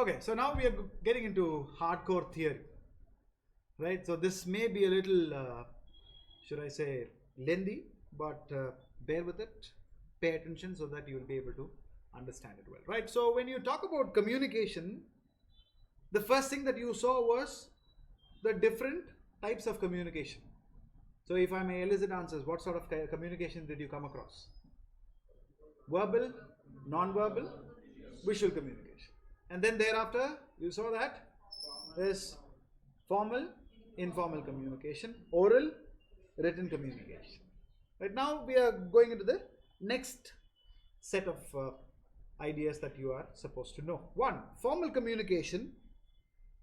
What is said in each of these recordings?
Okay, so now we are getting into hardcore theory, right? So this may be a little, should I say, lengthy, but bear with it, pay attention so that you will be able to understand it well, right? So when you talk about communication, the first thing that you saw was the different types of communication. So if I may elicit answers, what sort of communication did you come across? Verbal, non-verbal, visual communication. And then thereafter, you saw that there's formal, informal communication, oral, written communication. Right now, we are going into the next set of ideas that you are supposed to know. One, formal communication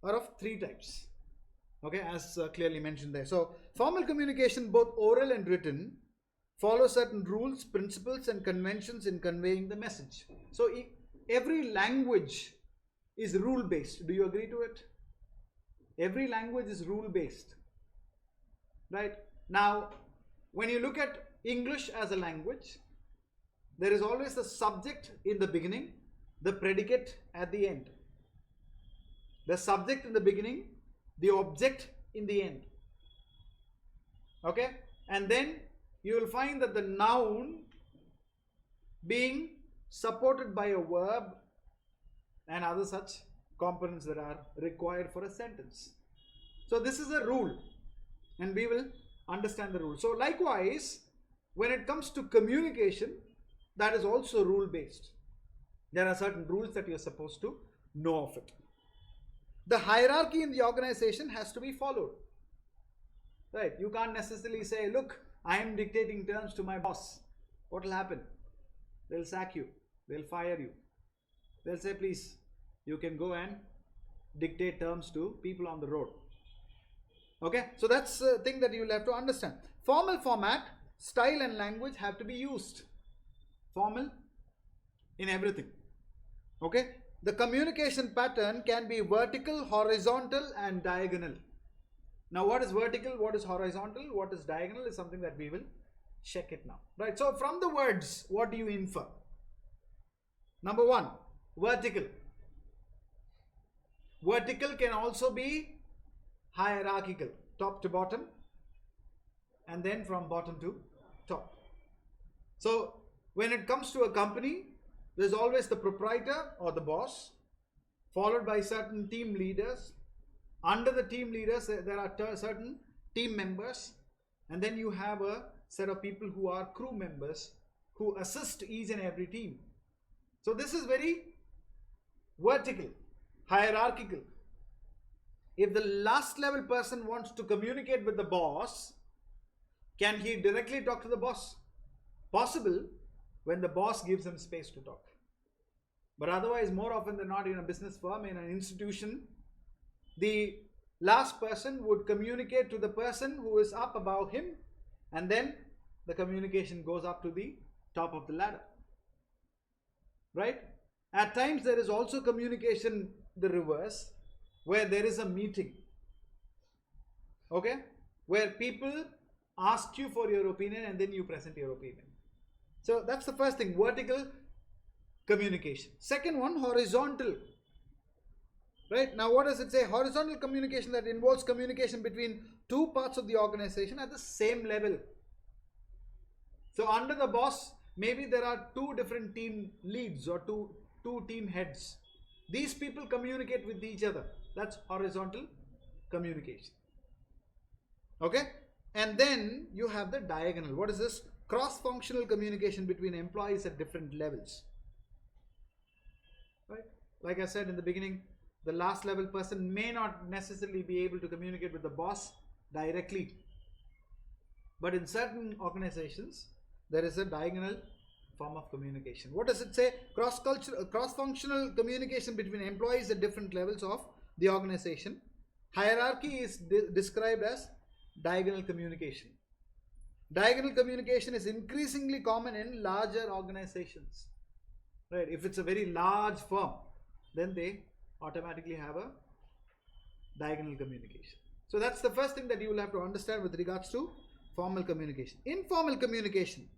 are of three types. Okay, as clearly mentioned there. So, formal communication, both oral and written, follow certain rules, principles, and conventions in conveying the message. So, every language is rule based. Do you agree to it? Every language is rule based. Right? Now, when you look at English as a language, there is always the subject in the beginning, the predicate at the end. The subject in the beginning, the object in the end. Okay? And then you will find that the noun being supported by a verb and other such components that are required for a sentence. So this is a rule, and we will understand the rule. So likewise, when it comes to communication, that is also rule based. There are certain rules that you are supposed to know of it. The hierarchy in the organization has to be followed. Right? You can't necessarily say, look, I am dictating terms to my boss. What will happen? They'll sack you. They'll fire you. They'll say, please, you can go and dictate terms to people on the road. Okay? So that's the thing that you'll have to understand. Formal format, style and language have to be used. Formal in everything. Okay? The communication pattern can be vertical, horizontal, and diagonal. Now, what is vertical, what is horizontal, what is diagonal is something that we will check it now. Right? So, from the words, what do you infer? Number one, vertical. Vertical can also be hierarchical, top to bottom, and then from bottom to top. So, when it comes to a company, there's always the proprietor or the boss, followed by certain team leaders. Under the team leaders, there are certain team members, and then you have a set of people who are crew members who assist each and every team. So this is very vertical, hierarchical. If the last level person wants to communicate with the boss, can he directly talk to the boss? Possible when the boss gives him space to talk. But otherwise, more often than not, in a business firm, in an institution, the last person would communicate to the person who is up above him, and then the communication goes up to the top of the ladder. Right? At times there is also communication the reverse, where there is a meeting. Okay? Where people ask you for your opinion and then you present your opinion. So that's the first thing, vertical communication. Second one, horizontal. Right? Now what does it say? Horizontal communication, that involves communication between two parts of the organization at the same level. So under the boss, maybe there are two different team leads or two team heads. These people communicate with each other. That's horizontal communication. Okay? And then you have the diagonal. What is this? Cross-functional communication between employees at different levels. Right? Like I said in the beginning, the last level person may not necessarily be able to communicate with the boss directly. But in certain organizations, there is a diagonal form of communication. What does it say? Cross-functional communication between employees at different levels of the organization. Hierarchy is described as diagonal communication. Diagonal communication is increasingly common in larger organizations. Right? If it's a very large firm, then they automatically have a diagonal communication. So that's the first thing that you will have to understand with regards to formal communication. Informal communication.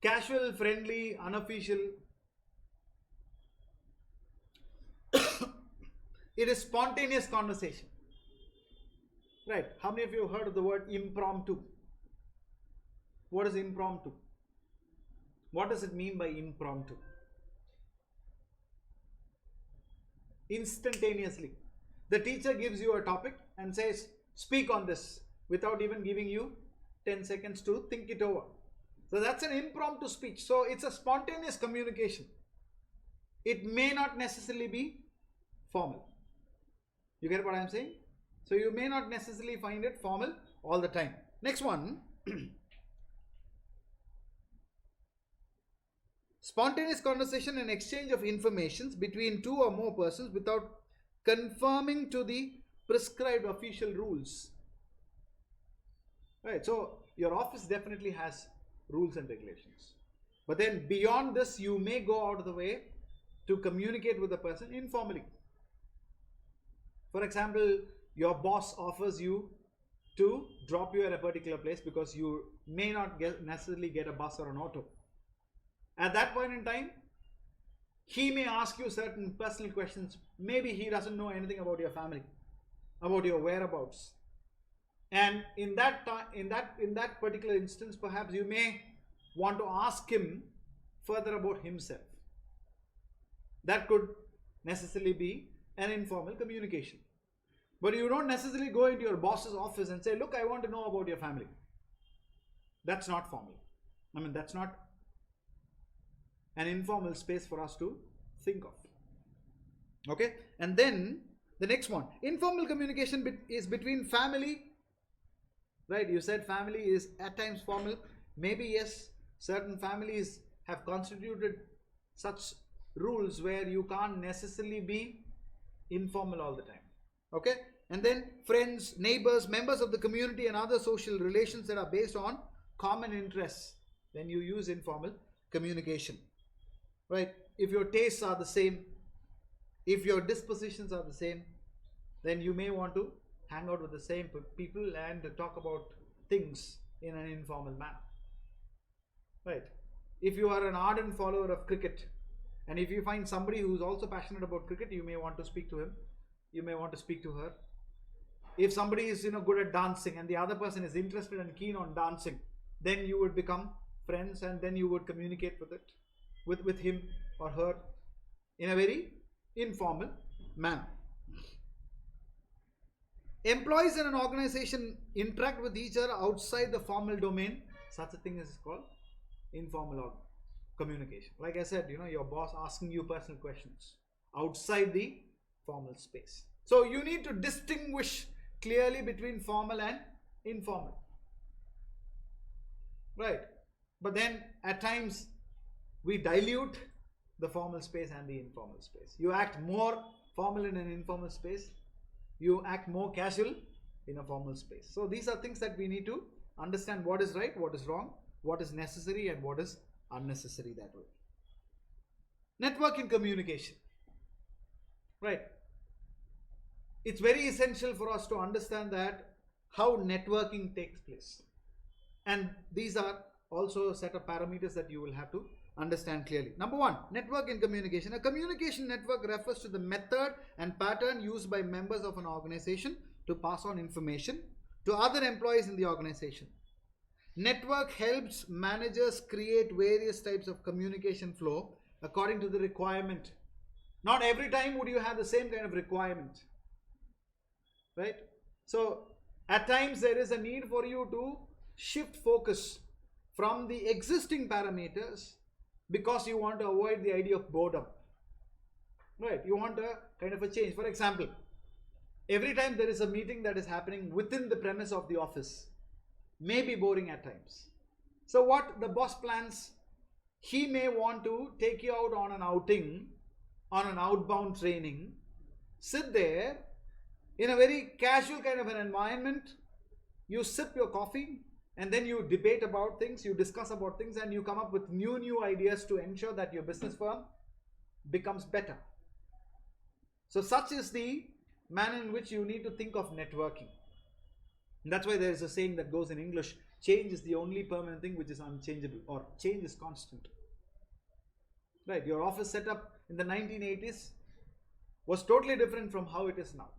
Casual, friendly, unofficial. It is spontaneous conversation. Right. How many of you have heard of the word impromptu? What is impromptu? What does it mean by impromptu? Instantaneously. The teacher gives you a topic and says, speak on this, without even giving you 10 seconds to think it over. So that's an impromptu speech. So it's a spontaneous communication. It may not necessarily be formal. You get what I'm saying? So you may not necessarily find it formal all the time. Next one. Spontaneous conversation and exchange of information between two or more persons without conforming to the prescribed official rules. Right. So your office definitely has rules and regulations. But then beyond this, you may go out of the way to communicate with the person informally. For example, your boss offers you to drop you at a particular place because you may not necessarily get a bus or an auto. At that point in time, he may ask you certain personal questions. Maybe he doesn't know anything about your family, about your whereabouts. And in that particular instance, perhaps you may want to ask him further about himself. That could necessarily be an informal communication. But you don't necessarily go into your boss's office and say, look, I want to know about your family. That's not formal. I mean, that's not an informal space for us to think of. Okay? And then the next one. Informal communication is between family. Right? You said family is at times formal. Maybe yes, certain families have constituted such rules where you can't necessarily be informal all the time. Okay? And then friends, neighbors, members of the community and other social relations that are based on common interests. Then you use informal communication. Right? If your tastes are the same, if your dispositions are the same, then you may want to hang out with the same people and talk about things in an informal manner. Right? If you are an ardent follower of cricket, and if you find somebody who's also passionate about cricket, you may want to speak to him. You may want to speak to her. If somebody is good at dancing and the other person is interested and keen on dancing, then you would become friends and then you would communicate with him or her in a very informal manner. Employees in an organization interact with each other outside the formal domain. Such a thing is called informal communication. Like I said, your boss asking you personal questions outside the formal space. So you need to distinguish clearly between formal and informal. Right? But then at times we dilute the formal space and the informal space. You act more formal in an informal space. You act more casual in a formal space. So these are things that we need to understand: what is right, what is wrong, what is necessary and what is unnecessary that way. Networking communication. Right. It's very essential for us to understand that how networking takes place. And these are also a set of parameters that you will have to understand clearly. Number one, networking communication. A communication network refers to the method and pattern used by members of an organization to pass on information to other employees in the organization. Network helps managers create various types of communication flow according to the requirement. Not every time would you have the same kind of requirement. Right? So at times there is a need for you to shift focus from the existing parameters because you want to avoid the idea of boredom. Right? You want a kind of a change. For example, every time there is a meeting that is happening within the premise of the office may be boring at times. So what the boss plans, he may want to take you out on an outing, on an outbound training, sit there in a very casual kind of an environment, you sip your coffee and then you debate about things, you discuss about things and you come up with new ideas to ensure that your business firm becomes better. So such is the manner in which you need to think of networking. And that's why there is a saying that goes in English: change is the only permanent thing which is unchangeable, or change is constant. Right? Your office set up in the 1980s was totally different from how it is now.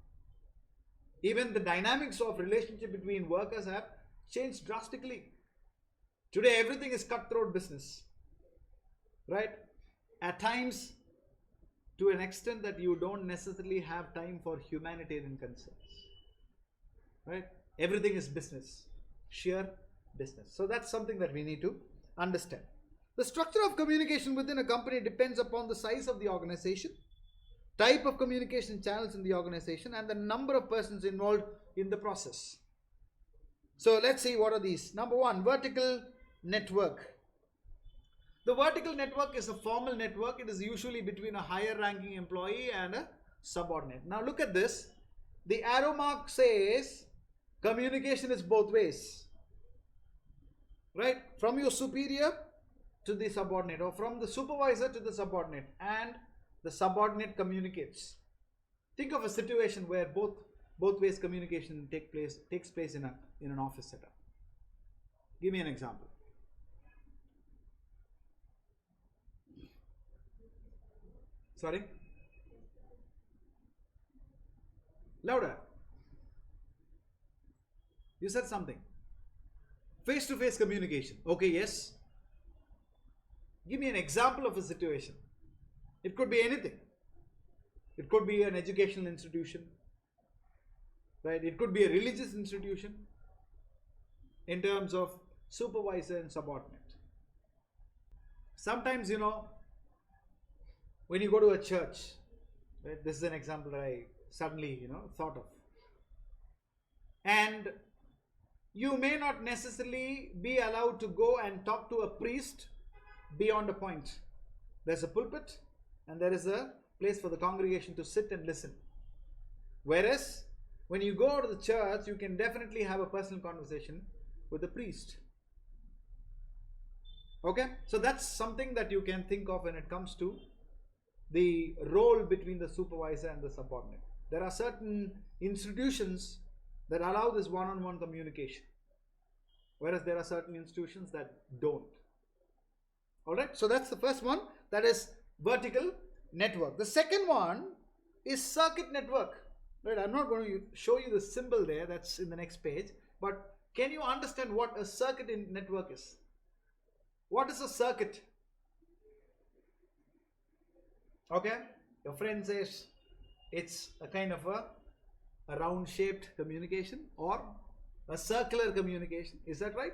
Even the dynamics of relationship between workers have changed drastically. Today everything is cutthroat business, right? At times, to an extent that you don't necessarily have time for humanitarian concerns, right? Everything is business, sheer business. So that's something that we need to understand. The structure of communication within a company depends upon the size of the organization, type of communication channels in the organization, and the number of persons involved in the process. So let's see what are these. Number one, vertical network. The vertical network is a formal network. It is usually between a higher ranking employee and a subordinate. Now look at this. The arrow mark says communication is both ways, right? From your superior to the subordinate, or from the supervisor to the subordinate, and the subordinate communicates. Think of a situation where both ways communication takes place in an office setup. Give me an example. Sorry? Louder. You said something. Face-to-face communication. Okay, yes. Give me an example of a situation. It could be anything. It could be an educational institution, right? It could be a religious institution in terms of supervisor and subordinate. Sometimes, when you go to a church, right? This is an example that I suddenly, thought of. And you may not necessarily be allowed to go and talk to a priest beyond a point. There's a pulpit and there is a place for the congregation to sit and listen. Whereas when you go to the church, you can definitely have a personal conversation with the priest. Okay, so that's something that you can think of when it comes to the role between the supervisor and the subordinate. There are certain institutions that allow this one-on-one communication, whereas there are certain institutions that don't. Alright, so that's the first one, that is vertical network. The second one is circuit network. Right, I'm not going to show you the symbol there, that's in the next page, but can you understand what a circuit network is? What is a circuit? Okay, your friend says it's a kind of a round shaped communication or a circular communication. Is that right?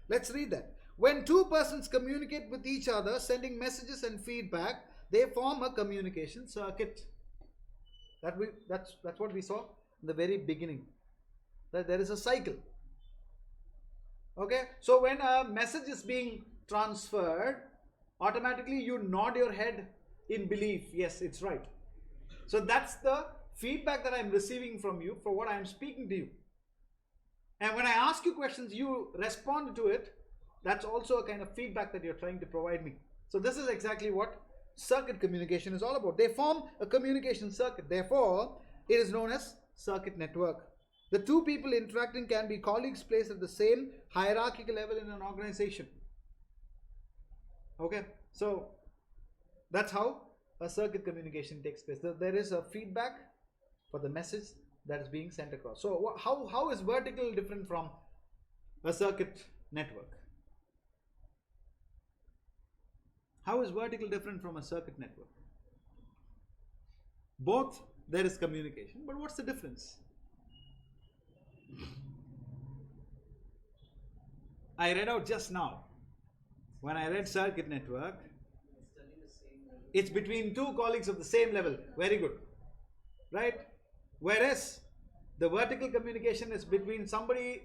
Let's read that. When two persons communicate with each other, sending messages and feedback, they form a communication circuit. That's what we saw in the very beginning, that there is a cycle. Okay, so when a message is being transferred, automatically you nod your head in belief, yes, it's right. So that's the feedback that I'm receiving from you for what I'm speaking to you. And when I ask you questions, you respond to it. That's also a kind of feedback that you're trying to provide me. So this is exactly what circuit communication is all about. They form a communication circuit. Therefore, it is known as circuit network. The two people interacting can be colleagues placed at the same hierarchical level in an organization. Okay, so that's how a circuit communication takes place. There is a feedback for the message that is being sent across. So how is vertical different from a circuit network? How is vertical different from a circuit network? Both there is communication, but what's the difference? I read out just now. When I read circuit network, it's between two colleagues of the same level. Very good. Right? Whereas the vertical communication is between somebody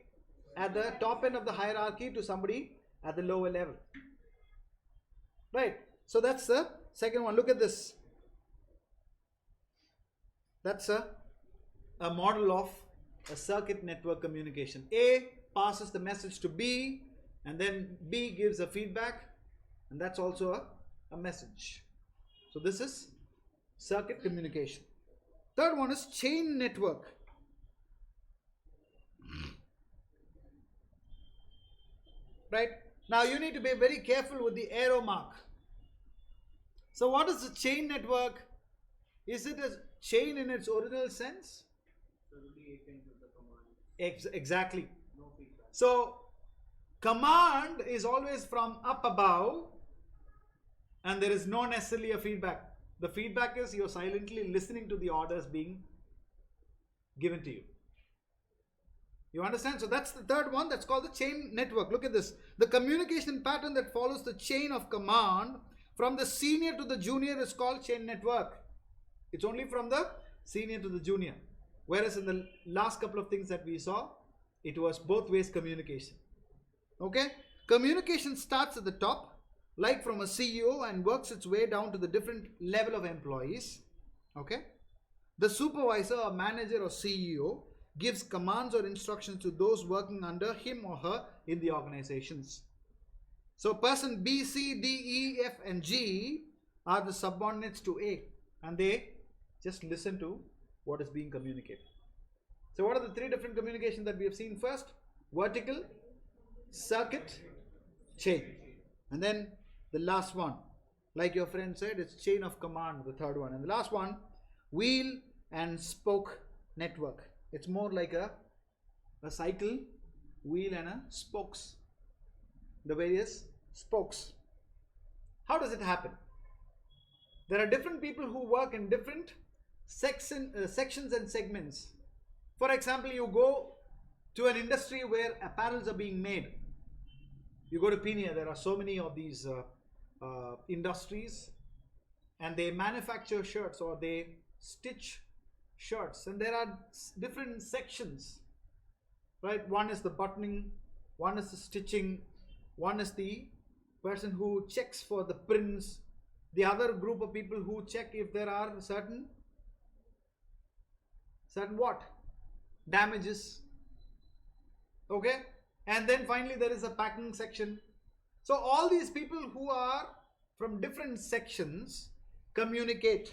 at the top end of the hierarchy to somebody at the lower level. Right? So that's the second one. Look at this. That's a model of a circuit network communication. A passes the message to B, and then B gives a feedback, and that's also a message. So this is circuit communication. Third one is chain network. Right? Now you need to be very careful with the arrow mark. So what is the chain network? Is it chain in its original sense? Exactly. So command is always from up above, and there is no necessarily a feedback. The feedback is you're silently listening to the orders being given to you. You understand? So that's the third one. That's called the chain network. Look at this. The communication pattern that follows the chain of command from the senior to the junior is called chain network. It's only from the senior to the junior. Whereas in the last couple of things that we saw, it was both ways communication. Okay? Communication starts at the top, like from a CEO, and works its way down to the different level of employees. Okay? The supervisor or manager or CEO gives commands or instructions to those working under him or her in the organizations. So person B, C, D, E, F and G are the subordinates to A, and they just listen to what is being communicated. So what are the three different communications that we have seen first? Vertical, circuit, chain. And then the last one, like your friend said, it's chain of command, the third one. And the last one, wheel and spoke network. It's more like a cycle, wheel and a spokes. The various spokes. How does it happen? There are different people who work in different sections and segments. For example, you go to an industry where apparels are being made. You go to Pinia, there are so many of these industries, and they manufacture shirts or they stitch shirts, and there are different sections, right? One is the buttoning, one is the stitching, one is the person who checks for the prints, the other group of people who check if there are certain what? Damages. Okay? And then finally there is a packing section. So all these people who are from different sections communicate.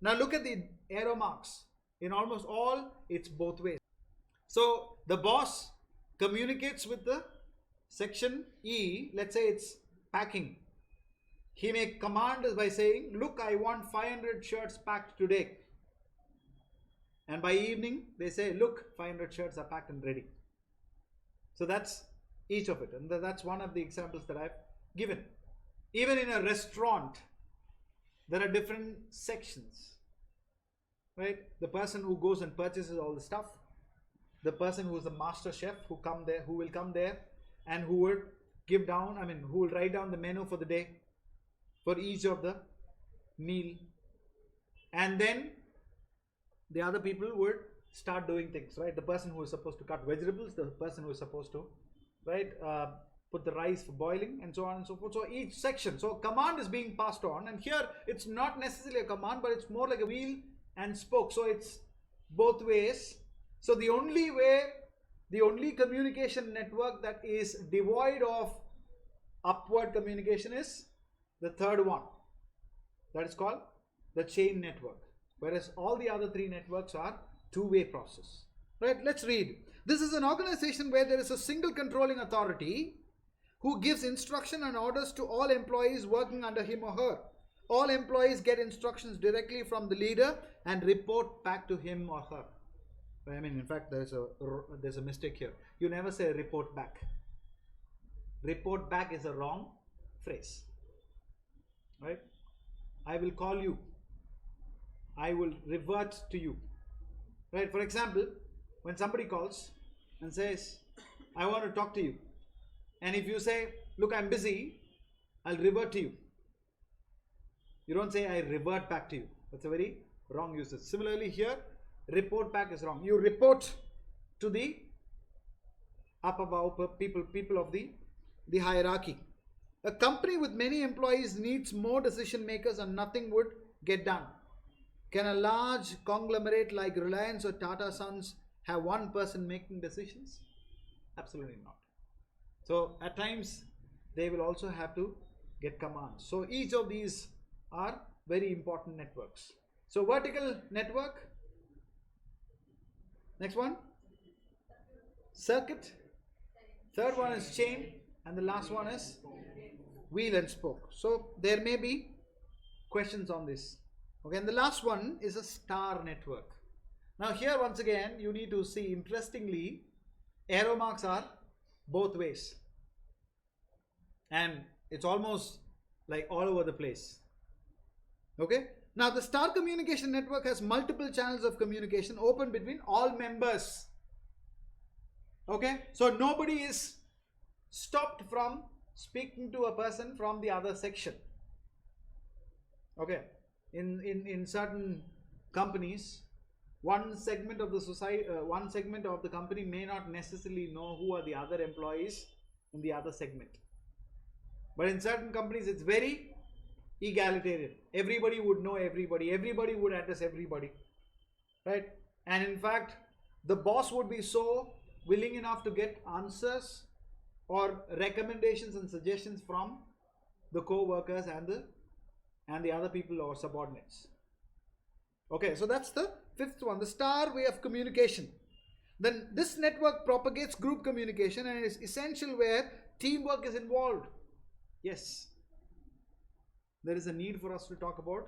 Now look at the arrow marks. In almost all, it's both ways. So the boss communicates with the section E. Let's say it's packing. He may command by saying, look, I want 500 shirts packed today. And by evening, they say, look, 500 shirts are packed and ready. So that's each of it. And that's one of the examples that I've given. Even in a restaurant, there are different sections. Right? The person who goes and purchases all the stuff. The person who is the master chef who will come there and who would who will write down the menu for the day for each of the meal. And then the other people would start doing things, right? The person who is supposed to cut vegetables, the person who is supposed to, right, put the rice for boiling, and so on and so forth. So each section, so command is being passed on, and here it's not necessarily a command, but it's more like a wheel and spoke. So it's both ways. So the only communication network that is devoid of upward communication is the third one. That is called the chain network. Whereas all the other three networks are two-way process. Right? Let's read. This is an organization where there is a single controlling authority who gives instruction and orders to all employees working under him or her. All employees get instructions directly from the leader and report back to him or her. In fact, there's a mistake here. You never say report back. Report back is a wrong phrase. Right? I will call you. I will revert to you. Right? For example, when somebody calls and says, I want to talk to you. And if you say, look, I'm busy, I'll revert to you. You don't say, I revert back to you. That's a very wrong usage. Similarly here, report back is wrong. You report to the up above people of the hierarchy. A company with many employees needs more decision makers and nothing would get done. Can a large conglomerate like Reliance or Tata Sons have one person making decisions? Absolutely not. So at times they will also have to get commands. So each of these are very important networks. So vertical network. Next one. Circuit. Third one is chain. And the last one is wheel and spoke. So there may be questions on this. Okay, and the last one is a star network. Now here once again you need to see, interestingly, arrow marks are both ways, and it's almost like all over the place. Okay, now the star communication network has multiple channels of communication open between all members. Okay, so nobody is stopped from speaking to a person from the other section. Okay, in certain companies, one segment of the society, one segment of the company may not necessarily know who are the other employees in the other segment. But in certain companies, it's very egalitarian. Everybody would know everybody. Everybody would address everybody, right? And in fact, the boss would be so willing enough to get answers or recommendations and suggestions from the co-workers and the other people or subordinates. Okay, so that's the fifth one, the star way of communication. Then this network propagates group communication and is essential where teamwork is involved. Yes, there is a need for us to talk about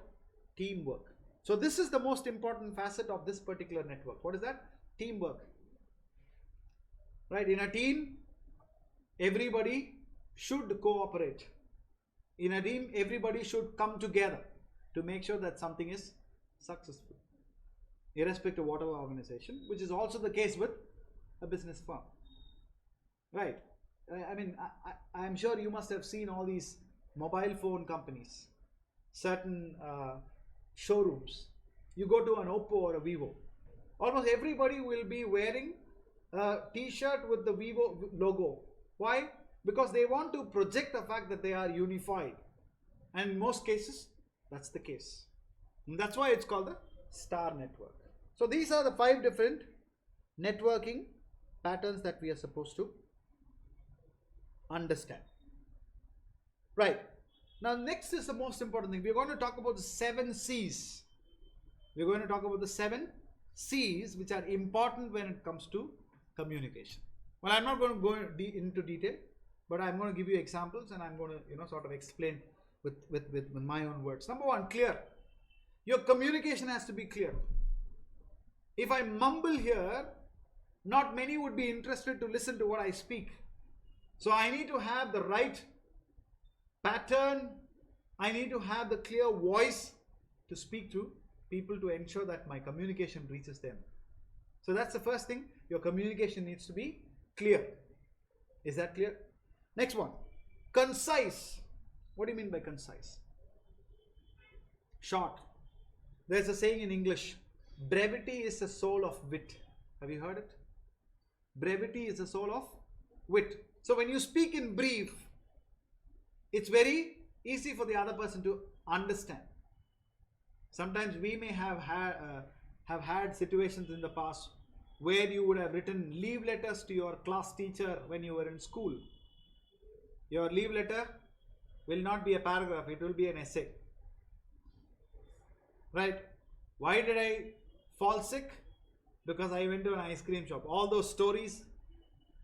teamwork. So this is the most important facet of this particular network. What is that? Teamwork. Right, in a team, everybody should cooperate. In a team, everybody should come together to make sure that something is successful, irrespective of whatever organization, which is also the case with a business firm. Right. I mean, I'm sure you must have seen all these mobile phone companies, certain showrooms. You go to an Oppo or a Vivo, almost everybody will be wearing a t-shirt with the Vivo logo. Why? Because they want to project the fact that they are unified. And in most cases, that's the case. And that's why it's called the star network. So these are the 5 different networking patterns that we are supposed to understand. Right. Now next is the most important thing. We're going to talk about the 7 C's. We're going to talk about the 7 C's which are important when it comes to communication. Well, I'm not going to go into detail, but I'm going to give you examples and I'm going to sort of explain with my own words. Number 1, clear. Your communication has to be clear. If I mumble here, not many would be interested to listen to what I speak. So I need to have the right pattern. I need to have the clear voice to speak to people to ensure that my communication reaches them. So that's the first thing. Your communication needs to be clear. Is that clear? Next one, concise. What do you mean by concise? Short. There's a saying in English, brevity is the soul of wit. Have you heard it? Brevity is the soul of wit. So when you speak in brief, it's very easy for the other person to understand. Sometimes we may have had situations in the past where you would have written leave letters to your class teacher when you were in school. Your leave letter will not be a paragraph, it will be an essay. Right? Why did I fall sick? Because I went to an ice cream shop. All those stories,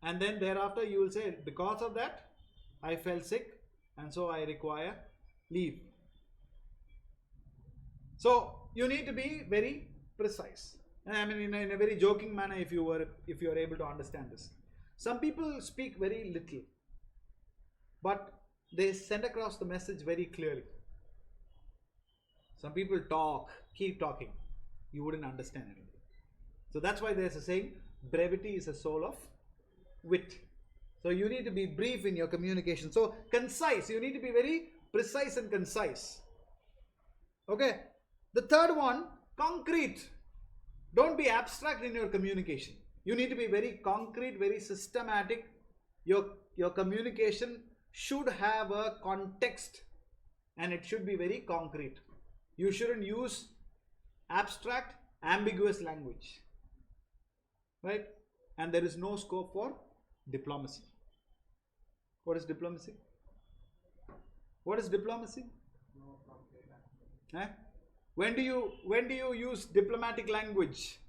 and then thereafter you will say, because of that I fell sick and so I require leave. So you need to be very precise. I mean, in a very joking manner, if you are able to understand this. Some people speak very little, but they send across the message very clearly. Some people talk, keep talking, you wouldn't understand anything. So that's why there's a saying, brevity is the soul of wit. So you need to be brief in your communication. So concise, you need to be very precise and concise. Okay. The third one, concrete. Don't be abstract in your communication. You need to be very concrete, very systematic. Your communication should have a context and it should be very concrete. You shouldn't use abstract, ambiguous language. Right? And there is no scope for diplomacy. What is diplomacy? What is diplomacy? When do you use diplomatic language?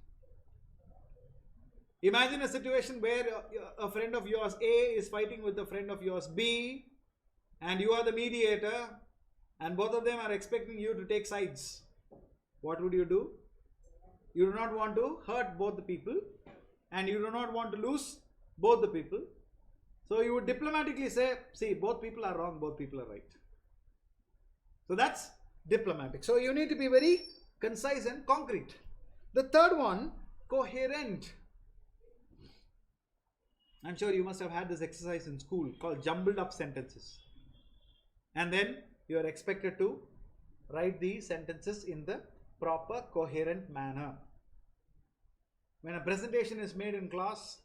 Imagine a situation where a friend of yours A is fighting with a friend of yours B, and you are the mediator, and both of them are expecting you to take sides. what would you do? You do not want to hurt both the people, and you do not want to lose both the people. So you would diplomatically say, see, both people are wrong, both people are right. So that's diplomatic. So you need to be very concise and concrete. The third one, coherent. I'm sure you must have had this exercise in school called jumbled up sentences. And then you are expected to write these sentences in the proper coherent manner. When a presentation is made in class,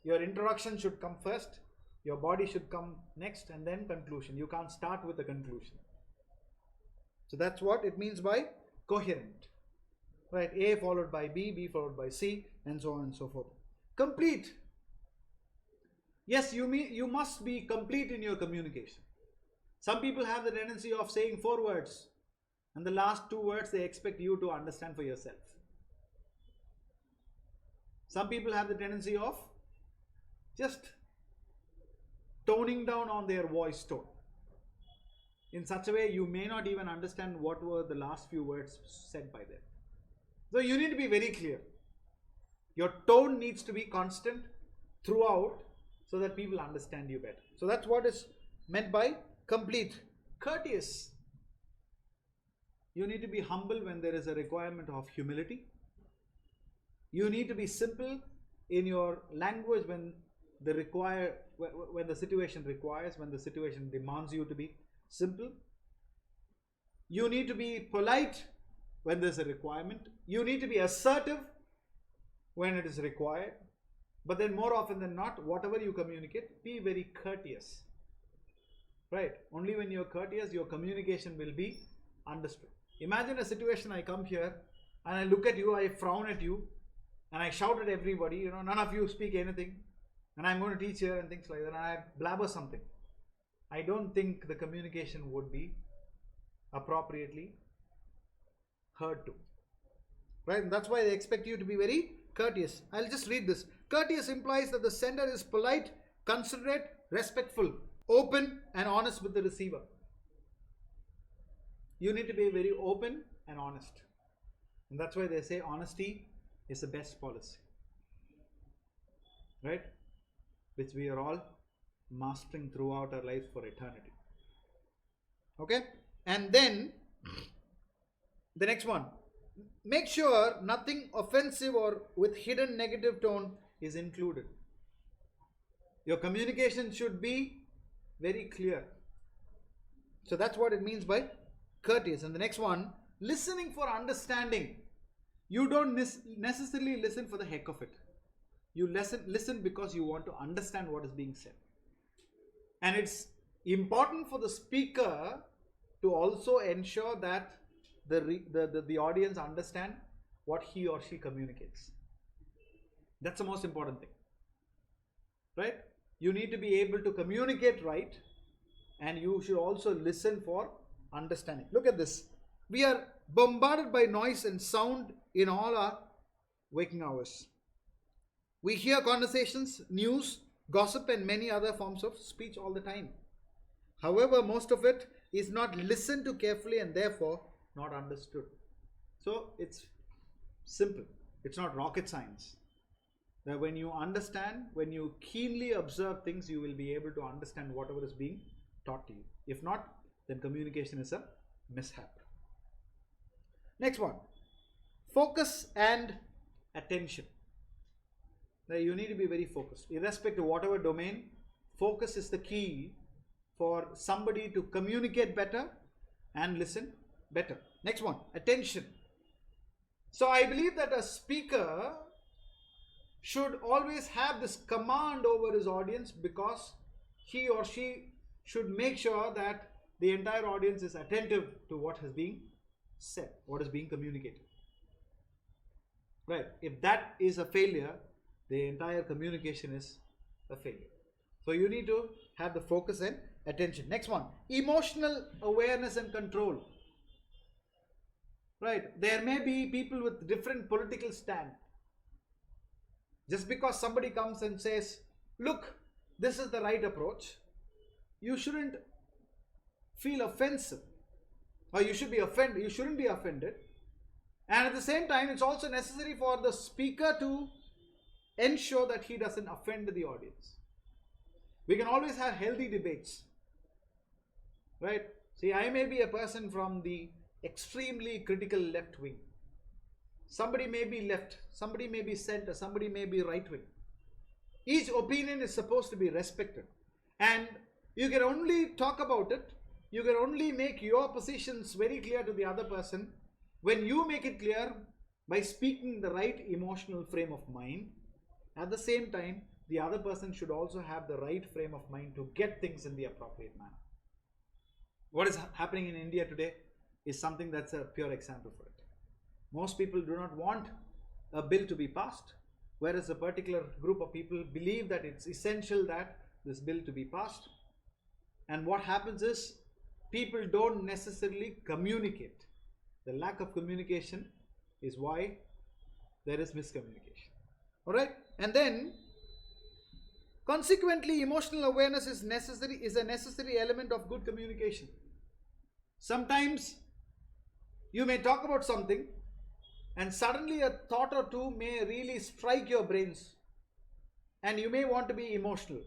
your introduction should come first, your body should come next, and then conclusion. You can't start with a conclusion. So that's what it means by coherent. Right? A followed by B, B followed by C, and so on and so forth. Complete. Yes, you must be complete in your communication. Some people have the tendency of saying 4 words, and the last 2 words they expect you to understand for yourself. Some people have the tendency of just toning down on their voice tone in such a way you may not even understand what were the last few words said by them. So you need to be very clear. Your tone needs to be constant throughout so that people understand you better. So that's what is meant by complete. Courteous. You need to be humble when there is a requirement of humility. You need to be simple in your language when the situation requires, when the situation demands you to be simple. You need to be polite when there's a requirement. You need to be assertive when it is required. But then more often than not, whatever you communicate, be very courteous. Right? Only when you're courteous, your communication will be understood. Imagine a situation, I come here and I look at you, I frown at you, and I shout at everybody, none of you speak anything, and I'm going to teach here and things like that, and I blabber something. I don't think the communication would be appropriately heard to. Right? And that's why they expect you to be very courteous. I'll just read this. Courteous implies that the sender is polite, considerate, respectful, open, and honest with the receiver. You need to be very open and honest. And that's why they say honesty is the best policy. Right? Which we are all mastering throughout our lives for eternity. Okay? And then the next one. Make sure nothing offensive or with hidden negative tone is included. Your communication should be very clear. So that's what it means by courteous. And the next one, listening for understanding. You don't necessarily listen for the heck of it. You listen because you want to understand what is being said. And it's important for the speaker to also ensure that the audience understand what he or she communicates. That's the most important thing. Right? You need to be able to communicate right, and you should also listen for understanding. Look at this. We are bombarded by noise and sound in all our waking hours. We hear conversations, news, gossip, and many other forms of speech all the time. However, most of it is not listened to carefully and therefore not understood. So it's simple. It's not rocket science. That when you understand, when you keenly observe things, you will be able to understand whatever is being taught to you. If not, then communication is a mishap. Next one. Focus and attention. Now you need to be very focused. Irrespective of whatever domain, focus is the key for somebody to communicate better and listen better. Next one, attention. So I believe that a speaker should always have this command over his audience, because he or she should make sure that the entire audience is attentive to what is being said, what is being communicated. Right? If that is a failure, the entire communication is a failure. So you need to have the focus and attention. Next one, emotional awareness and control. Right? There may be people with different political stand. Just because somebody comes and says, look, this is the right approach, you shouldn't feel offensive, or you should be offended. You shouldn't be offended, And at the same time, it's also necessary for the speaker to ensure that he doesn't offend the audience. We can always have healthy debates, right? See, I may be a person from the extremely critical left wing. Somebody may be left, somebody may be center, somebody may be right wing. Each opinion is supposed to be respected. And you can only talk about it, you can only make your positions very clear to the other person when you make it clear by speaking the right emotional frame of mind. At the same time, the other person should also have the right frame of mind to get things in the appropriate manner. What is happening in India today is something that's a pure example for it. Most people do not want a bill to be passed, whereas a particular group of people believe that it's essential that this bill to be passed. And what happens is people don't necessarily communicate. The lack of communication is why there is miscommunication. All right, and then consequently, emotional awareness is a necessary element of good communication. Sometimes you may talk about something and suddenly a thought or two may really strike your brains, and you may want to be emotional,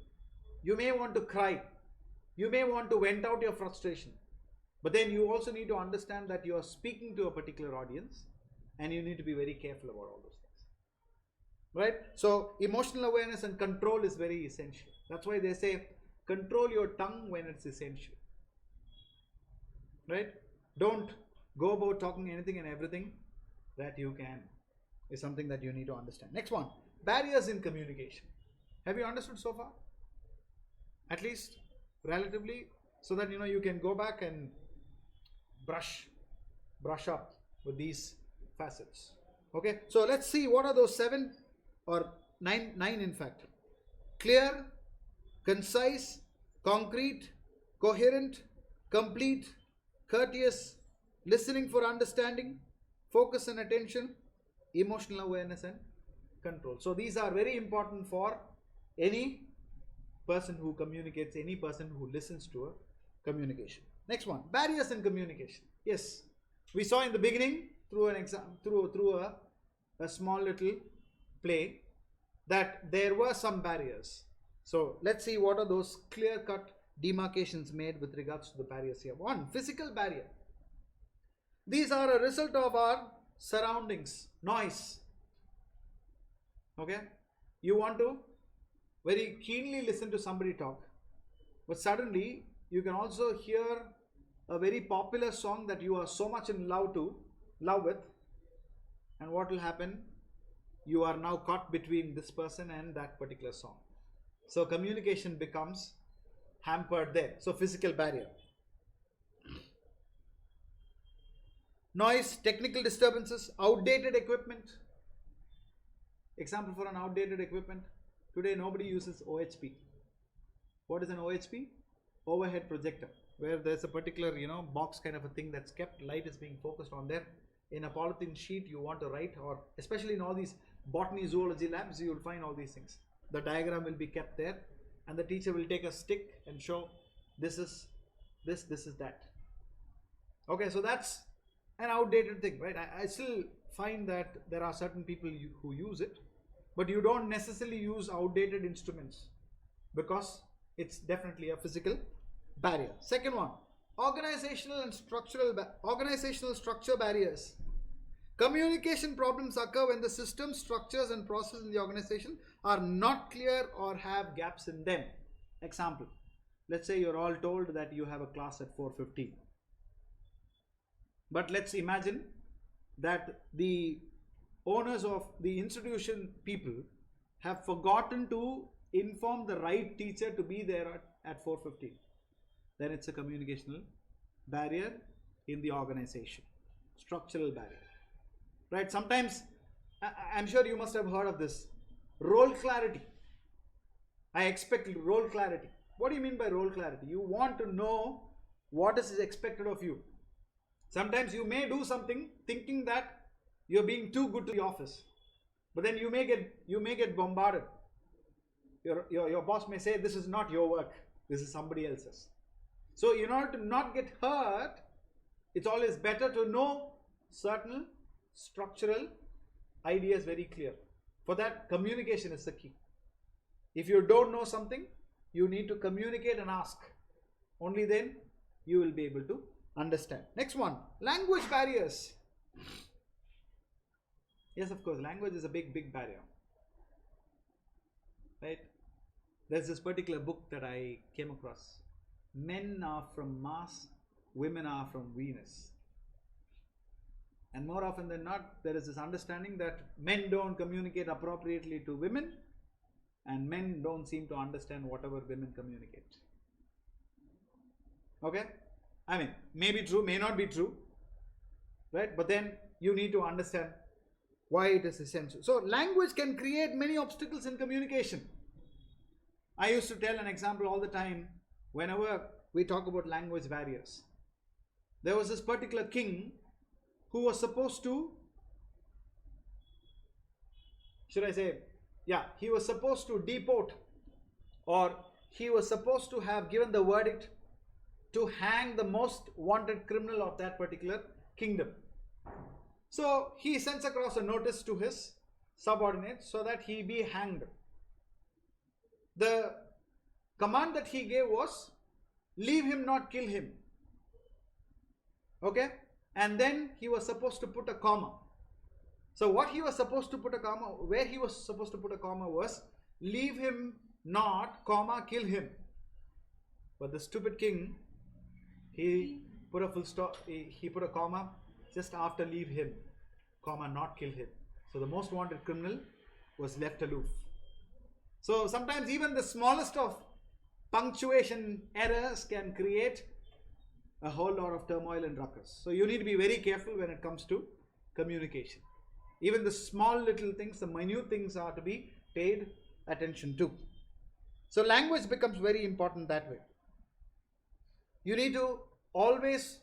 you may want to cry, you may want to vent out your frustration, but then you also need to understand that you are speaking to a particular audience and you need to be very careful about all those things, right? So emotional awareness and control is very essential. That's why they say control your tongue when it's essential, right? Don't go about talking anything and everything that you can, is something that you need to understand. Next one, barriers in communication. Have you understood so far? At least relatively, so that you can go back and brush up with these facets. Okay, so let's see what are those 7 or 9 in fact. Clear, concise, concrete, coherent, complete, courteous, listening for understanding, focus and attention, emotional awareness and control. So these are very important for any person who communicates, any person who listens to a communication. Next one, barriers in communication. Yes, we saw in the beginning through an through a small little play that there were some barriers. So let's see what are those clear-cut demarcations made with regards to the barriers here. One, physical barrier. These are a result of our surroundings, noise. Okay, you want to very keenly listen to somebody talk, but suddenly you can also hear a very popular song that you are so much in love with, and what will happen? You are now caught between this person and that particular song. So communication becomes hampered there. So physical barrier. Noise, technical disturbances, outdated equipment. Example for an outdated equipment. Today nobody uses OHP. What is an OHP? Overhead projector, where there's a particular box kind of a thing that's kept, light is being focused on there. In a polythene sheet you want to write, or especially in all these botany zoology labs you will find all these things. The diagram will be kept there and the teacher will take a stick and show this is this is that. Okay, so that's an outdated thing, right? I still find that there are certain people who use it, but you don't necessarily use outdated instruments because it's definitely a physical barrier. Second one, organizational structure barriers. Communication problems occur when the system, structures and processes in the organization are not clear or have gaps in them. Example, let's say you're all told that you have a class at 4:15. But let's imagine that the owners of the institution people have forgotten to inform the right teacher to be there at 4:15. Then it's a communicational barrier in the organization, structural barrier, right? Sometimes, I'm sure you must have heard of this, role clarity. I expect role clarity. What do you mean by role clarity? You want to know what is expected of you. Sometimes you may do something thinking that you're being too good to the office, but then you may get bombarded. Your boss may say, this is not your work, this is somebody else's. So in order to not get hurt, it's always better to know certain structural ideas very clear. For that, communication is the key. If you don't know something, you need to communicate and ask. Only then you will be able to understand. Next one, language barriers. Yes, of course, language is a big barrier. Right? There's this particular book that I came across. Men are from Mars, women are from Venus. And more often than not, there is this understanding that men don't communicate appropriately to women, and men don't seem to understand whatever women communicate. Okay? I mean, may be true, may not be true, right? But then you need to understand why it is essential. So language can create many obstacles in communication. I used to tell an example all the time whenever we talk about language barriers. There was this particular king who was supposed to, he was supposed to deport, or he was supposed to have given the verdict to hang the most wanted criminal of that particular kingdom. So he sends across a notice to his subordinates so that he be hanged. The command that he gave was, leave him, not kill him. Okay? And then he was supposed to put a comma. So what he was supposed to put a comma, where he was supposed to put a comma was, leave him not, comma, kill him. But the stupid king, he put a full stop, he put a comma just after leave him, comma, not kill him. So the most wanted criminal was left aloof. So sometimes even the smallest of punctuation errors can create a whole lot of turmoil and ruckus. So you need to be very careful when it comes to communication. Even the small little things, the minute things are to be paid attention to. So language becomes very important that way. You need to always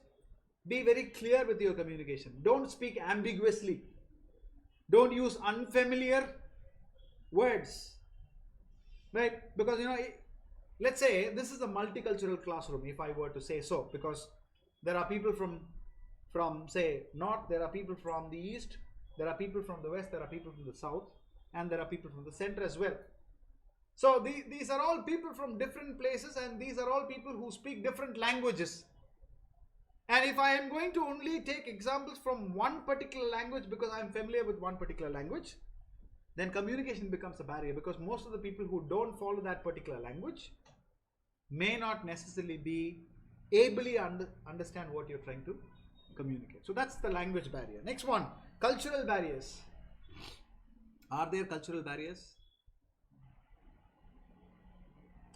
be very clear with your communication. Don't speak ambiguously. Don't use unfamiliar words. Right? Because let's say this is a multicultural classroom, if I were to say so, because there are people from say north, there are people from the east, there are people from the west, there are people from the south, and there are people from the center as well. So these are all people from different places, and these are all people who speak different languages. And if I am going to only take examples from one particular language because I am familiar with one particular language, then communication becomes a barrier, because most of the people who don't follow that particular language may not necessarily be ably understand what you're trying to communicate. So that's the language barrier. Next one, cultural barriers. Are there cultural barriers?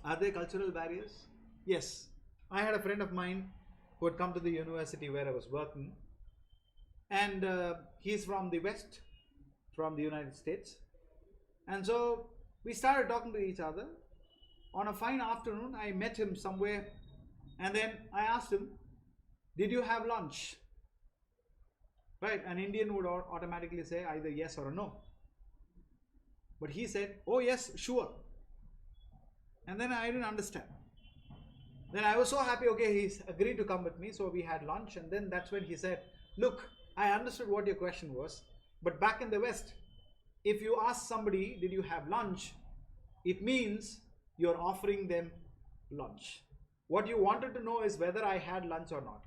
Are there cultural barriers? Yes. I had a friend of mine who had come to the university where I was working, and he's from the West, from the United States. And so we started talking to each other. On a fine afternoon, I met him somewhere, and then I asked him, did you have lunch? Right? An Indian would automatically say either yes or a no. But he said, oh yes, sure. And then I didn't understand. Then I was so happy, okay, he's agreed to come with me. So we had lunch, and then that's when he said, look, I understood what your question was, but back in the West, if you ask somebody, did you have lunch? It means you're offering them lunch. What you wanted to know is whether I had lunch or not.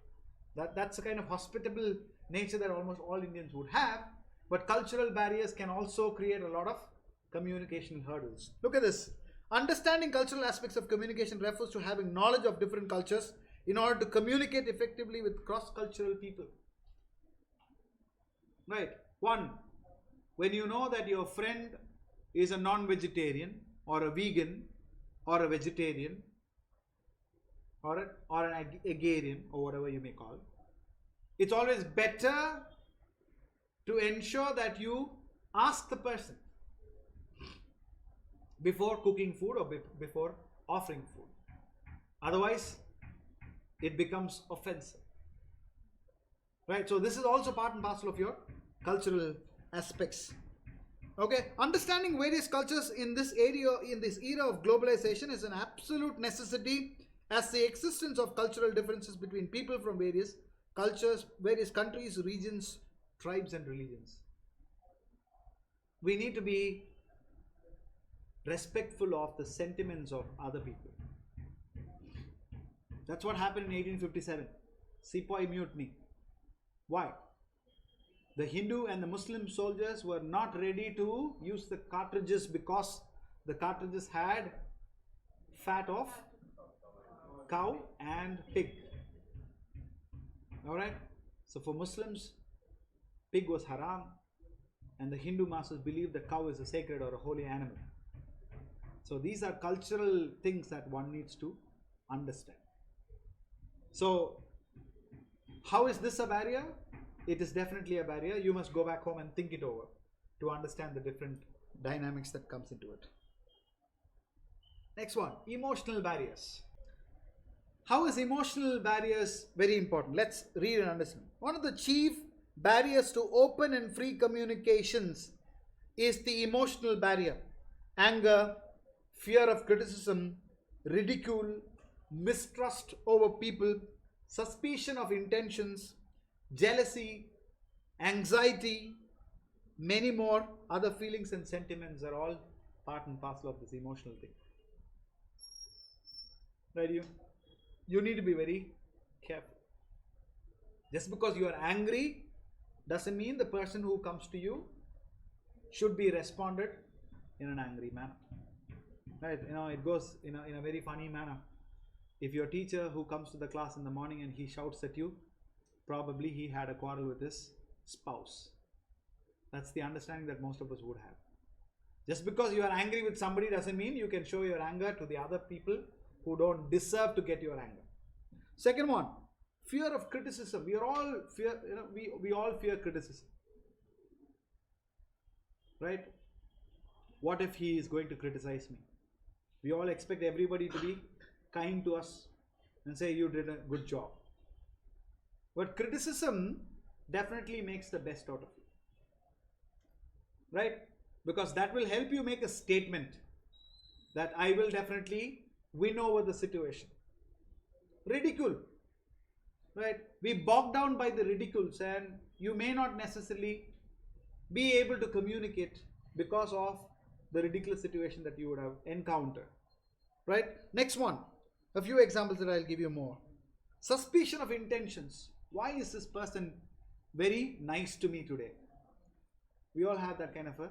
That's the kind of hospitable nature that almost all Indians would have. But cultural barriers can also create a lot of communication hurdles. Look at this. Understanding cultural aspects of communication refers to having knowledge of different cultures in order to communicate effectively with cross-cultural people. Right. One, when you know that your friend is a non-vegetarian or a vegan or a vegetarian or an agrarian or whatever you may call, it's always better to ensure that you ask the person before cooking food or before offering food. Otherwise, it becomes offensive. Right? So this is also part and parcel of your cultural aspects. Okay, understanding various cultures in this era of globalization is an absolute necessity, as the existence of cultural differences between people from various cultures, various countries, regions, tribes and religions. We need to be respectful of the sentiments of other people. That's what happened in 1857. Sepoy Mutiny. Why? The Hindu and the Muslim soldiers were not ready to use the cartridges because the cartridges had fat of cow and pig. Alright? So for Muslims, pig was haram, and the Hindu masters believed the cow is a sacred or a holy animal. So these are cultural things that one needs to understand. So how is this a barrier? It is definitely a barrier. You must go back home and think it over to understand the different dynamics that comes into it. Next one, emotional barriers. How is emotional barriers very important? Let's read and understand. One of the chief barriers to open and free communications is the emotional barrier. Anger, fear of criticism, ridicule, mistrust over people, suspicion of intentions, jealousy, anxiety, many more other feelings and sentiments are all part and parcel of this emotional thing. Right? You need to be very careful. Just because you are angry doesn't mean the person who comes to you should be responded in an angry manner. Right? It goes in a very funny manner. If your teacher who comes to the class in the morning and he shouts at you, probably he had a quarrel with his spouse. That's the understanding that most of us would have. Just because you are angry with somebody doesn't mean you can show your anger to the other people who don't deserve to get your anger. Second one, fear of criticism. We all fear criticism. Right? What if he is going to criticize me? We all expect everybody to be kind to us and say you did a good job. But criticism definitely makes the best out of you. Right? Because that will help you make a statement that I will definitely win over the situation. Ridicule. Right? We bog down by the ridicules and you may not necessarily be able to communicate because of the ridiculous situation that you would have encountered. Right? Next one. A few examples that I'll give you more. Suspicion of intentions. Why is this person very nice to me today? We all have that kind of a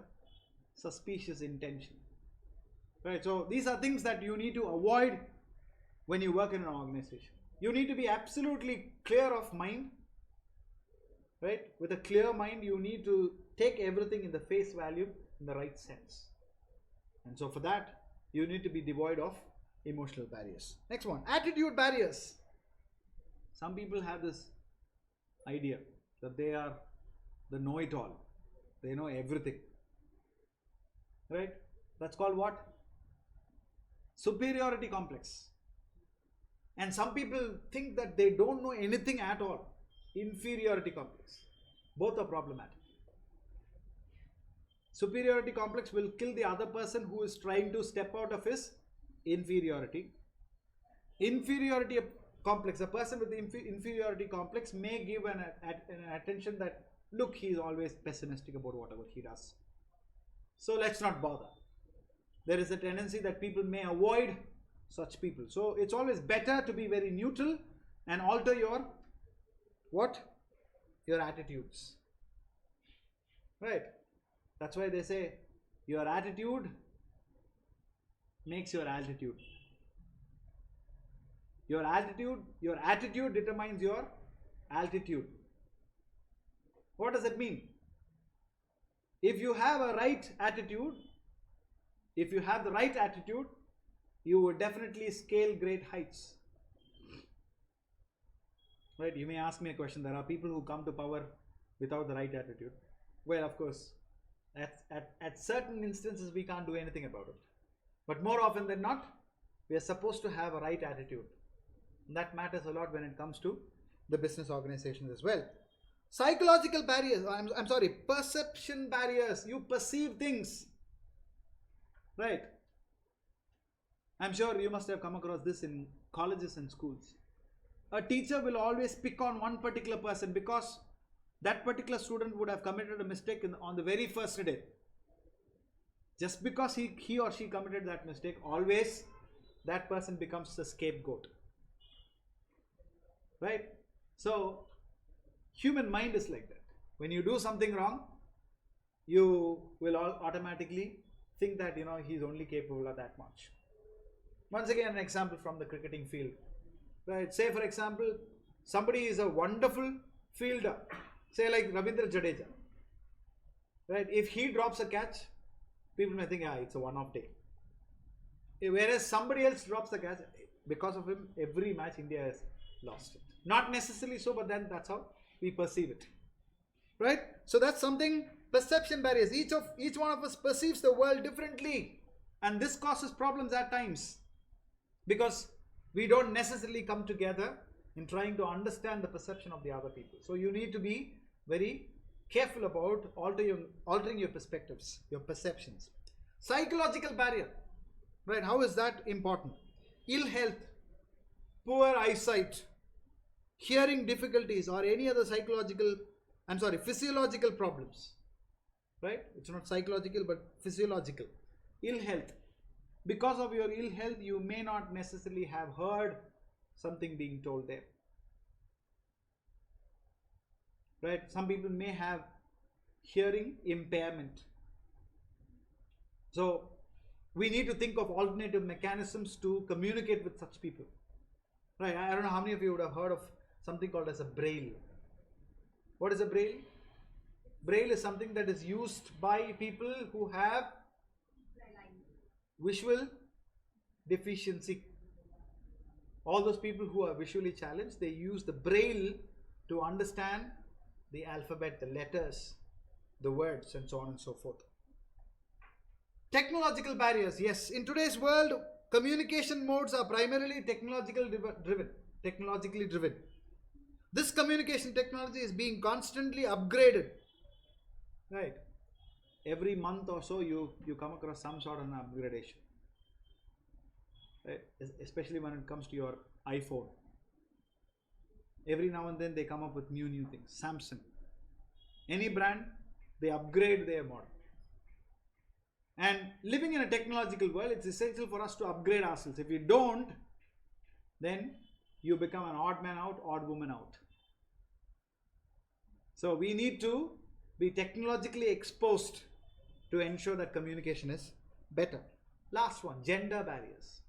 suspicious intention. Right? So these are things that you need to avoid when you work in an organization. You need to be absolutely clear of mind. Right? With a clear mind, you need to take everything in the face value in the right sense. And so for that, you need to be devoid of emotional barriers. Next one, attitude barriers. Some people have this idea that they are the know-it-all. They know everything. Right? That's called what? Superiority complex. And some people think that they don't know anything at all. Inferiority complex. Both are problematic. Superiority complex will kill the other person who is trying to step out of his inferiority. Inferiority complex, a person with the inferiority complex may give an attention that, look, he is always pessimistic about whatever he does. So let's not bother. There is a tendency that people may avoid such people. So it's always better to be very neutral and alter your what? Your attitudes. Right? That's why they say your attitude makes your altitude. Your attitude determines your altitude. What does it mean? If you have a right attitude, if you have the right attitude, you will definitely scale great heights. Right? You may ask me a question. There are people who come to power without the right attitude. Well, of course, at certain instances we can't do anything about it. But more often than not, we are supposed to have a right attitude. And that matters a lot when it comes to the business organizations as well. Psychological barriers, perception barriers. You perceive things. Right? I'm sure you must have come across this in colleges and schools. A teacher will always pick on one particular person because that particular student would have committed a mistake on the very first day. Just because he or she committed that mistake, always that person becomes the scapegoat. Right? So, human mind is like that. When you do something wrong, you will automatically think that, he's only capable of that much. Once again, an example from the cricketing field. Right? Say, for example, somebody is a wonderful fielder, say like Ravindra Jadeja. Right? If he drops a catch, people may think, it's a one-off day. Whereas somebody else drops the catch, because of him, every match India has lost it. Not necessarily so, but then that's how we perceive it. Right? So that's something, perception barriers. Each one of us perceives the world differently. And this causes problems at times. Because we don't necessarily come together in trying to understand the perception of the other people. So you need to be very careful about altering your perspectives, your perceptions. Psychological barrier. Right? How is that important? Ill health, poor eyesight, hearing difficulties, or any other physiological problems. Right? It's not psychological, but physiological. Ill health. Because of your ill health, you may not necessarily have heard something being told there. Right? Some people may have hearing impairment. So, we need to think of alternative mechanisms to communicate with such people. Right? I don't know how many of you would have heard of something called as a braille. What is a braille? Braille is something that is used by people who have visual deficiency. All those people who are visually challenged, they use the braille to understand the alphabet, the letters, the words, and so on and so forth. Technological barriers. Yes, in today's world, communication modes are primarily technologically driven. This communication technology is being constantly upgraded. Right? Every month or so, you come across some sort of an upgradation. Right? Especially when it comes to your iPhone. Every now and then they come up with new things. Samsung. Any brand, they upgrade their model. And living in a technological world, it's essential for us to upgrade ourselves. If we don't, then you become an odd man out, odd woman out. So we need to be technologically exposed to ensure that communication is better. Last one, gender barriers.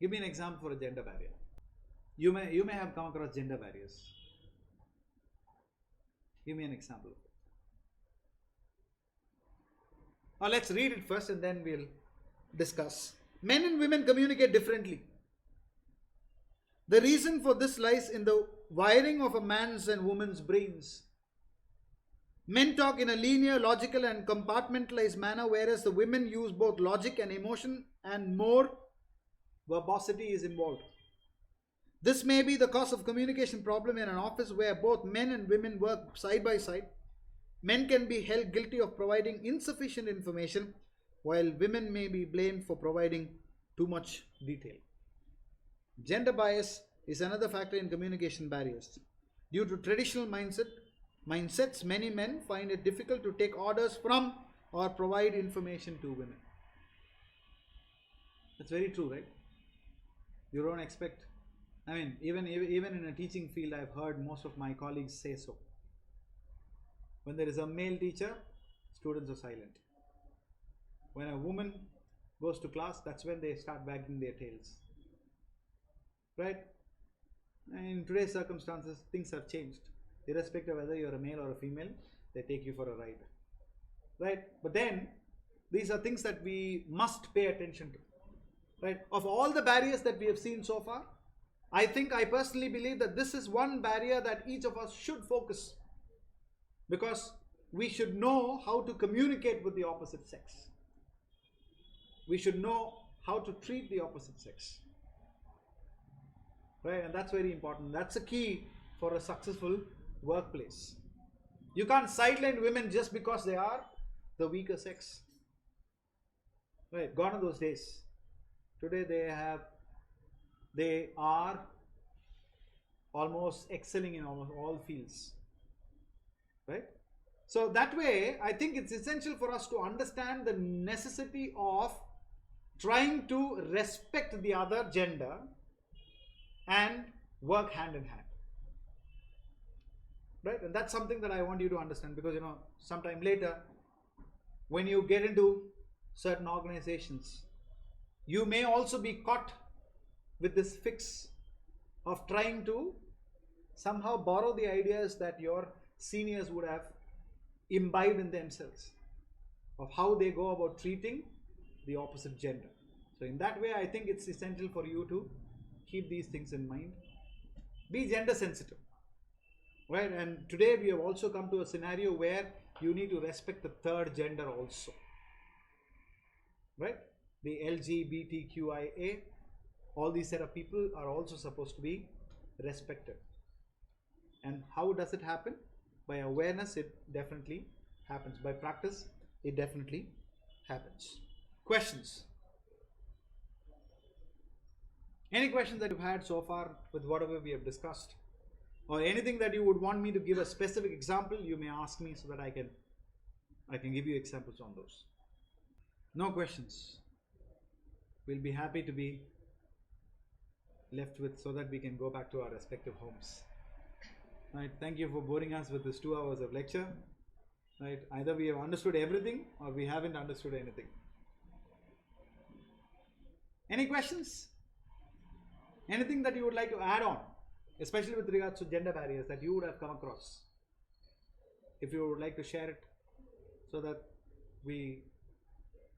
Give me an example for a gender barrier. You may have come across gender barriers. Give me an example. Now let's read it first and then we'll discuss. Men and women communicate differently. The reason for this lies in the wiring of a man's and woman's brains. Men talk in a linear, logical and compartmentalized manner, whereas the women use both logic and emotion, and more verbosity is involved. This may be the cause of communication problem in an office where both men and women work side by side. Men can be held guilty of providing insufficient information, while women may be blamed for providing too much detail. Gender bias is another factor in communication barriers. Due to traditional mindsets, many men find it difficult to take orders from or provide information to women. That's very true, right? You don't expect. I mean, even in a teaching field, I've heard most of my colleagues say so. When there is a male teacher, students are silent. When a woman goes to class, that's when they start wagging their tails. Right? And in today's circumstances, things have changed. Irrespective of whether you're a male or a female, they take you for a ride. Right? But then, these are things that we must pay attention to. Right? Of all the barriers that we have seen so far, I personally believe that this is one barrier that each of us should focus. Because we should know how to communicate with the opposite sex. We should know how to treat the opposite sex. Right? And that's very important. That's a key for a successful workplace. You can't sideline women just because they are the weaker sex. Right? Gone are those days. Today they are almost excelling in almost all fields, right? So that way, I think it's essential for us to understand the necessity of trying to respect the other gender and work hand in hand, right? And that's something that I want you to understand, because sometime later, when you get into certain organizations, you may also be caught with this fix of trying to somehow borrow the ideas that your seniors would have imbibed in themselves of how they go about treating the opposite gender. So in that way, I think it's essential for you to keep these things in mind. Be gender sensitive, right? And today we have also come to a scenario where you need to respect the third gender also, right? The LGBTQIA, all these set of people are also supposed to be respected. And how does it happen? By awareness, it definitely happens. By practice, it definitely happens. Questions? Any questions that you've had so far with whatever we have discussed? Or anything that you would want me to give a specific example, you may ask me so that I can give you examples on those. No questions? We'll be happy to be left with so that we can go back to our respective homes. Right, thank you for boring us with this 2 hours of lecture. Right, either we have understood everything or we haven't understood anything. Any questions? Anything that you would like to add on, especially with regards to gender barriers that you would have come across? If you would like to share it so that we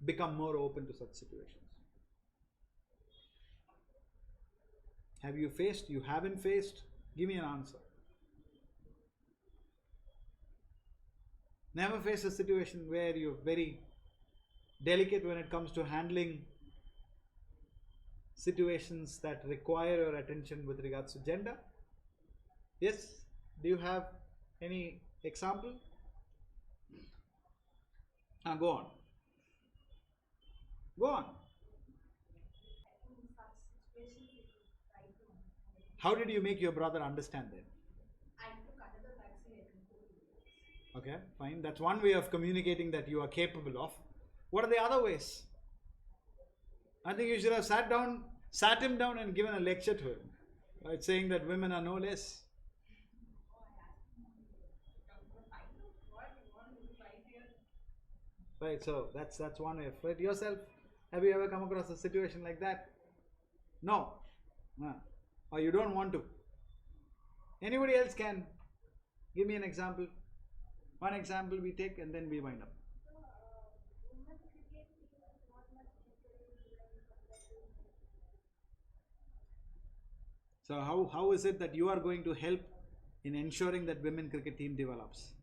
become more open to such situations. Have you faced? You haven't faced? Give me an answer. Never face a situation where you're very delicate when it comes to handling situations that require your attention with regards to gender? Yes? Do you have any example? Go on. Go on. How did you make your brother understand that? Okay, fine. That's one way of communicating that you are capable of. What are the other ways? I think you should have sat him down and given a lecture to him, right? Saying that women are no less. Right, so that's one way. Right, yourself, have you ever come across a situation like that? No. Or you don't want to. Anybody else can give me an example. One example we take and then we wind up. So how is it that you are going to help in ensuring that women cricket team develops?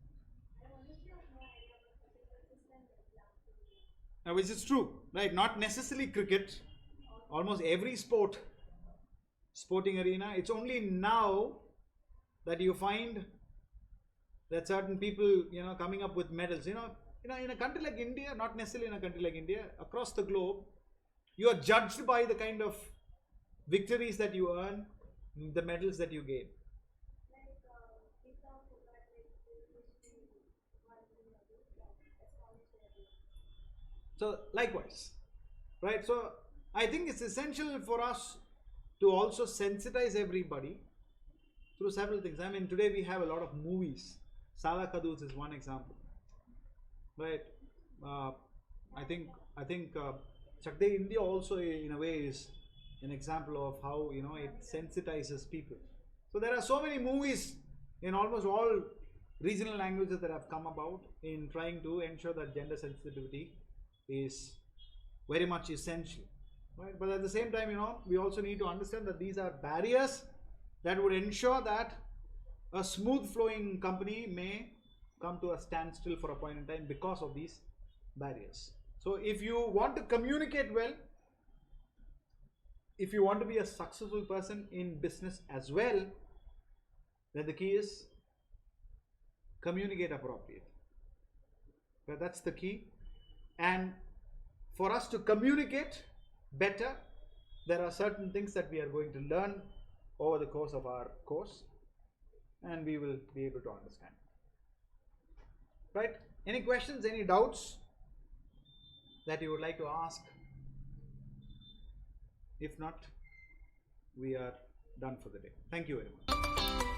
Which is true, right? Not necessarily cricket, almost every sporting arena. It's only now that you find that certain people, coming up with medals. In a country like India, not necessarily in a country like India, across the globe, you are judged by the kind of victories that you earn, the medals that you gain. So likewise, right? So I think it's essential for us to also sensitize everybody through several things. I mean, today we have a lot of movies. Sala Kadus is one example, right? I think Chak De India also in a way is an example of how it sensitizes people. So there are so many movies in almost all regional languages that have come about in trying to ensure that gender sensitivity is very much essential, right? But at the same time, we also need to understand that these are barriers that would ensure that a smooth flowing company may come to a standstill for a point in time because of these barriers. So if you want to communicate well, if you want to be a successful person in business as well, then the key is communicate appropriately. But that's the key. And for us to communicate better, there are certain things that we are going to learn over the course of our course, and we will be able to understand. Right? Any questions, any doubts that you would like to ask? If not, we are done for the day. Thank you very much.